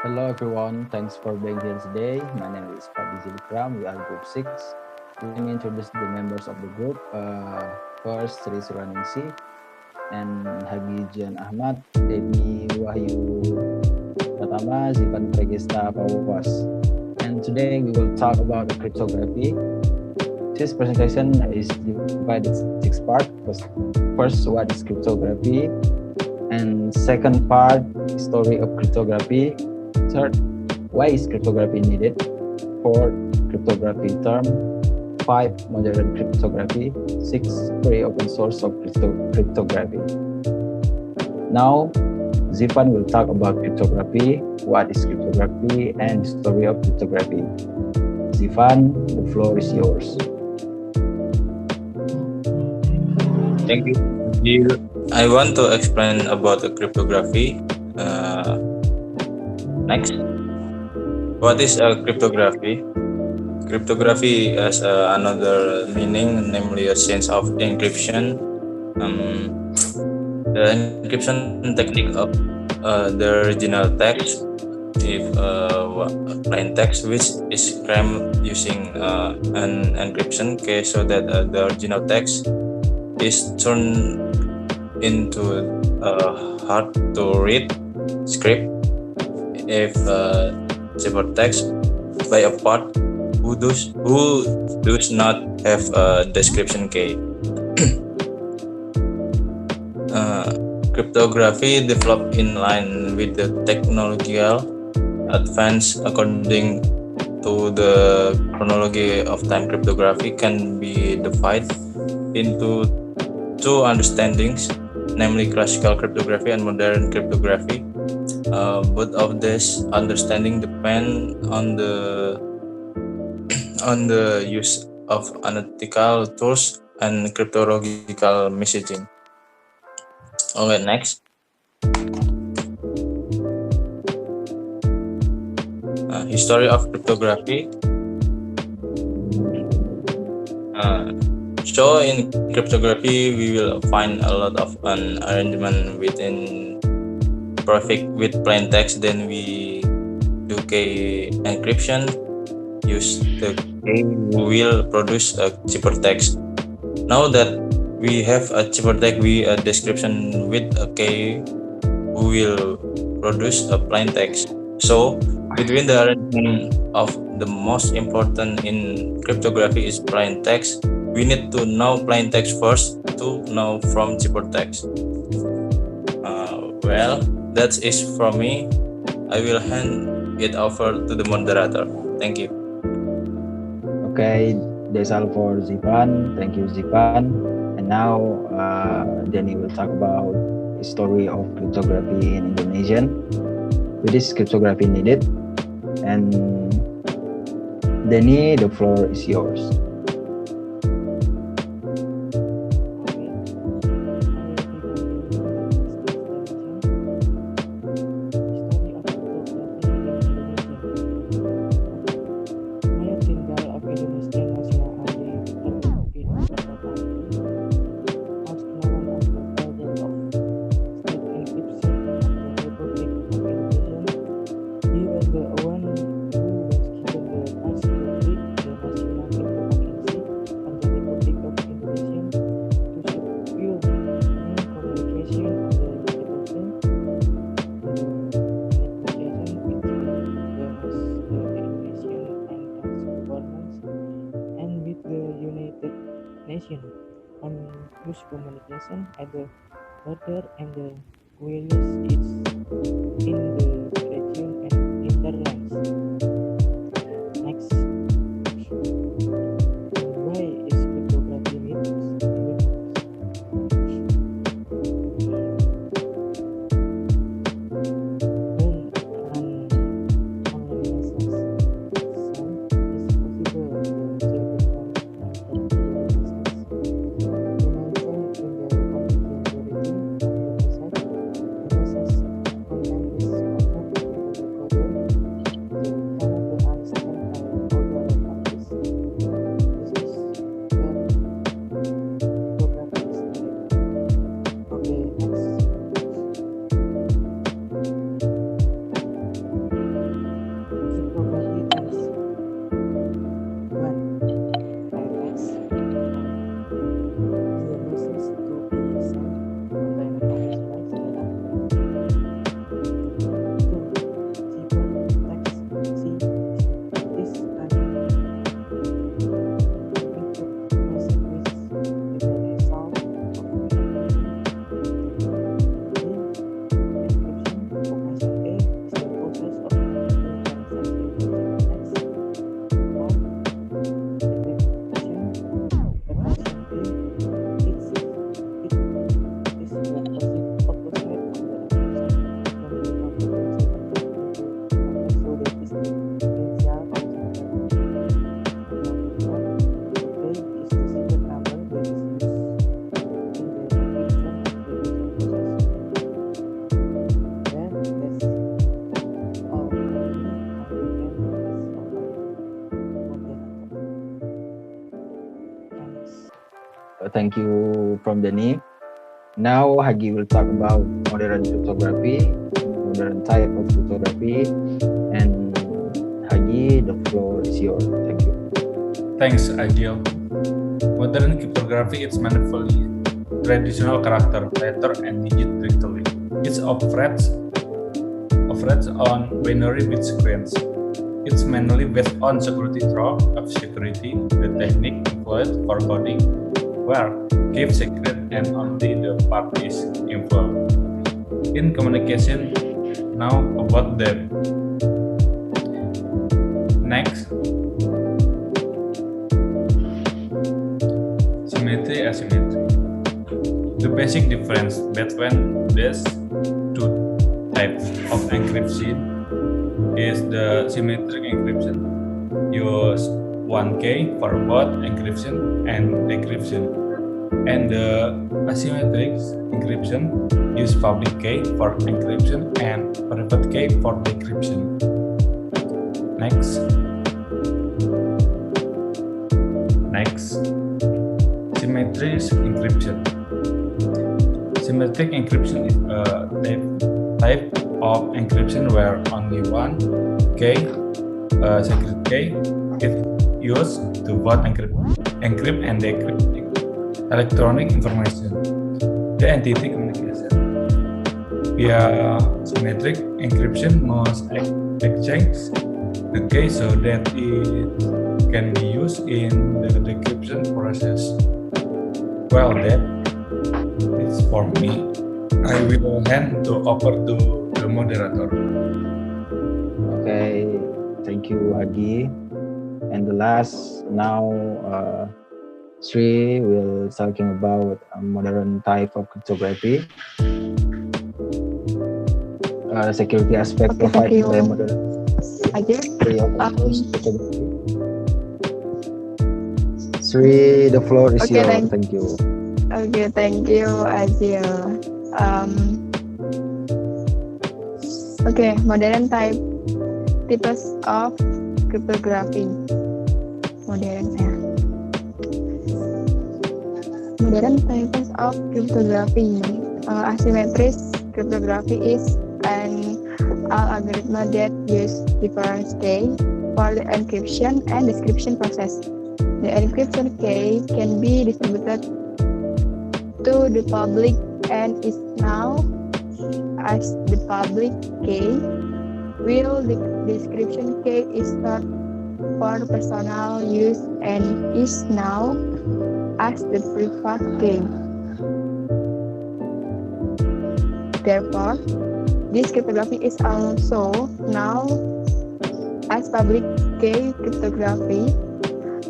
Hello everyone, thanks for being here today. My name is Fadhli Ikram, we are Group 6. Let me introduce the members of the group. First, Suraningsih and Haggi Julian A, Denie Wahyu Pertama, Zifan Fregesta F. And today we will talk about the cryptography. This presentation is divided in 6 parts. First, what is cryptography? And second part, history of cryptography. Third, why is cryptography needed? Fourth, cryptography term. 5, modern cryptography. 6, free open source of cryptography. Now, Zifan will talk about cryptography, what is cryptography, and history of cryptography. Zifan, the floor is yours. Thank you, Dzil. I want to explain about the cryptography. Next, what is a cryptography? Cryptography has another meaning, namely a sense of encryption. The encryption technique of the original text, if plain text which is crammed using an encryption key, so that the original text is turned into a hard to read script. If ciphertext by a part who does not have a description key. Cryptography developed in line with the technological advance. According to the chronology of time, cryptography can be divided into 2 understandings, namely classical cryptography and modern cryptography. Both of these understanding depend on the use of analytical tools and cryptological messaging. Okay, next. History of cryptography. So in cryptography, we will find a lot of an arrangement within prefix with plain text. Then we do key encryption. Use the key, we will produce a ciphertext. Now that we have a ciphertext with a description with a key, we will produce a plain text. So between the arrangement of the most important in cryptography is plain text. We need to know plain text first to know from ciphertext. Well, that is from me. I will hand it over to the moderator. Thank you. Okay, that's all for Zifan. Thank you, Zifan. And now, Denie will talk about history of cryptography in Indonesian. With this cryptography needed. And Denie, the floor is yours. On whose communication at the border and the various states in the region and hinterlands. Next, why is cryptography needed? thank you from Denie. Now Haggi will talk about modern cryptography, modern type of cryptography, and Haggi, the floor is yours. Thank you. Thanks, Dzil. Modern cryptography is manifold. Traditional character, letter, and digit cryptography. It operates on binary bit sequence. It's mainly based on security through of security, the technique employed for coding, where keep secret and only the parties involved. In communication, now about them. Next, symmetry asymmetry. The basic difference between these two types of encryption is the symmetric encryption use 1K for both encryption and decryption, and the asymmetric encryption use public key for encryption and private key for decryption. Next, symmetric encryption. Symmetric encryption is a type of encryption where only one key, secret key, is used to both encrypt and decrypt electronic information. The entity communication via symmetric encryption must exchange the key so that it can be used in the decryption process. Well, that is for me. I will hand over to the moderator. Okay, thank you, Haggi. And the last, now Sri will talking about a modern type of cryptography. Security aspect Okay, provided thank by you. modern cryptography. Sri, the floor is Okay, yours. Thank you. Okay, thank you, Dzil. Okay, modern types of cryptography. Modern types of cryptography. Asymmetric cryptography is an algorithm that uses different key for the encryption and decryption process. The encryption key can be distributed to the public and is now as the public key, while the decryption key is stored for personal use and is now as the private key. Therefore, this cryptography is also now as public key cryptography.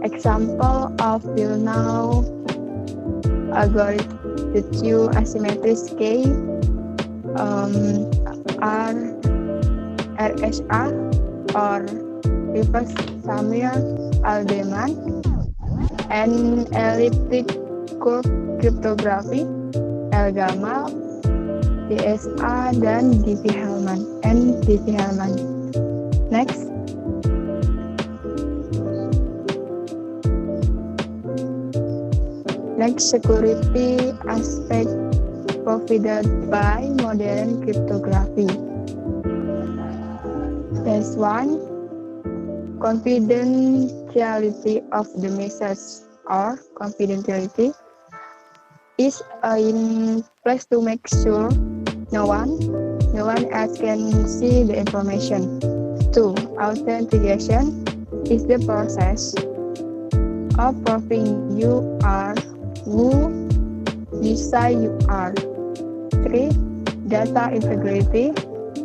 Example of will now algorithm, the two asymmetric key are RSA or reverse Samir Aldeman and elliptic curve cryptography Gamal, DSA dan Dv-Hellman. Next. Security aspect provided by modern cryptography. That's one. Confidentiality of the message or confidentiality is in place to make sure no one else can see the information. 2. Authentication is the process of proving you are who you say you are. 3. Data integrity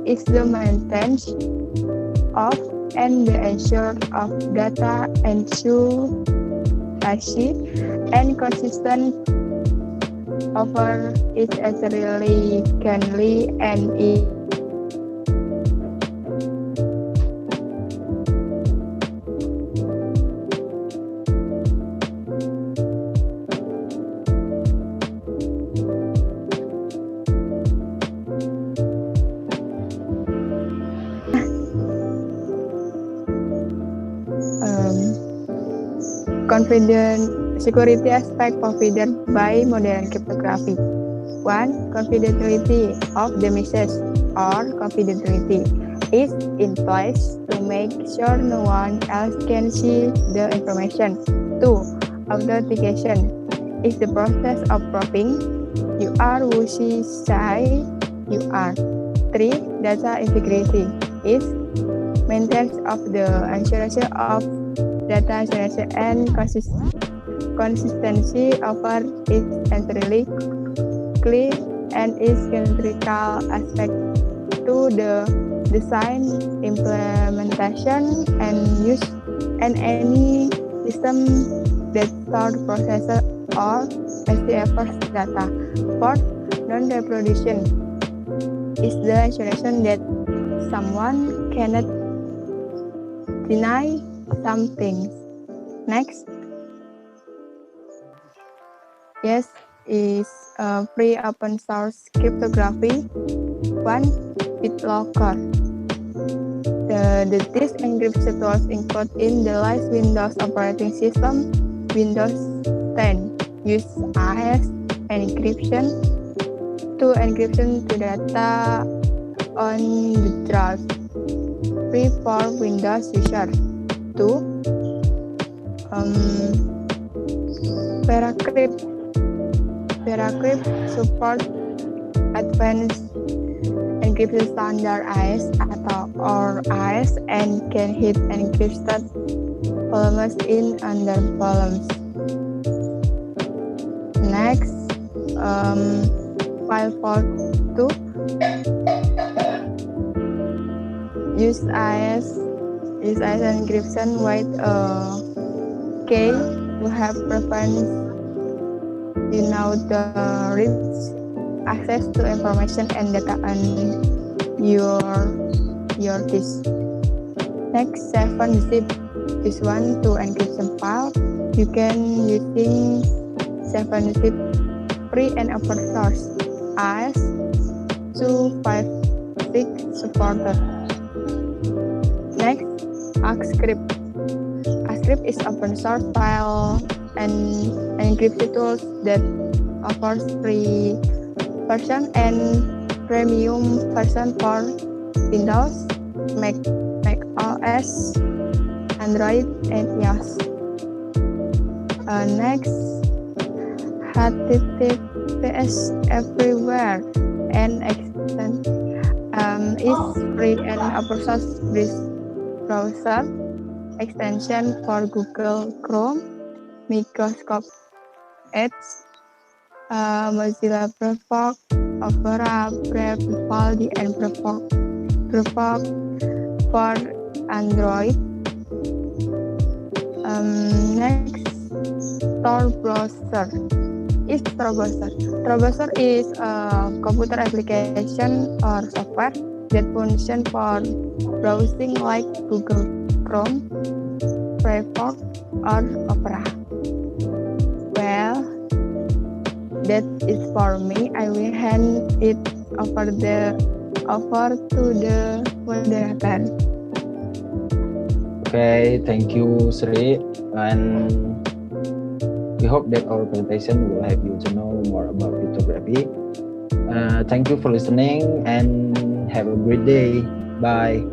is the maintenance of and the ensure of data accuracy and consistent over it ethically, canly, and security aspect provided by modern cryptography. 1. Confidentiality of the message or confidentiality is in place to make sure no one else can see the information. 2. Authentication is the process of proving you are who she say you are. 3. Data integrity is maintenance of the assurance of data assurance and consistency over its entirely clear and is critical aspect to the design, implementation, and use and any system that store, processor, or receives data. 4. Non-reproduction is the assurance that someone cannot deny some things. Next, yes, is free open source cryptography. 1. BitLocker. This encryption tools include in the latest Windows operating system, Windows 10, use AES encryption to encryption to data on the drive. Free for Windows users. 2. Paracrypt support advanced encryption standard AES or AES and can hit encrypted volumes in under volumes. Next, file vault 2 use AES encryption with key to have prevent the reach access to information and data on your disk. Next, Zifan this one to encryption file. You can using Zifan free and open source AES 256 supported. Next, Haggi. Haggi is open source file and encryption tools that offers free version and premium version for Windows, Mac OS, Android, and iOS. Next, HTTPS everywhere and extend is free and open source browser extension for Google Chrome, Microsoft Edge, Mozilla Firefox, Opera, Brave, Fadhli, and Grup for Android. Next, Tor browser. Tor browser is a computer application or software that function for browsing like Google Chrome, Firefox, or Opera. Well, that is for me. I will hand it over to the moderator. Okay, thank you, Sri, and we hope that our presentation will help you to know more about cryptography. Thank you for listening and have a great day. Bye.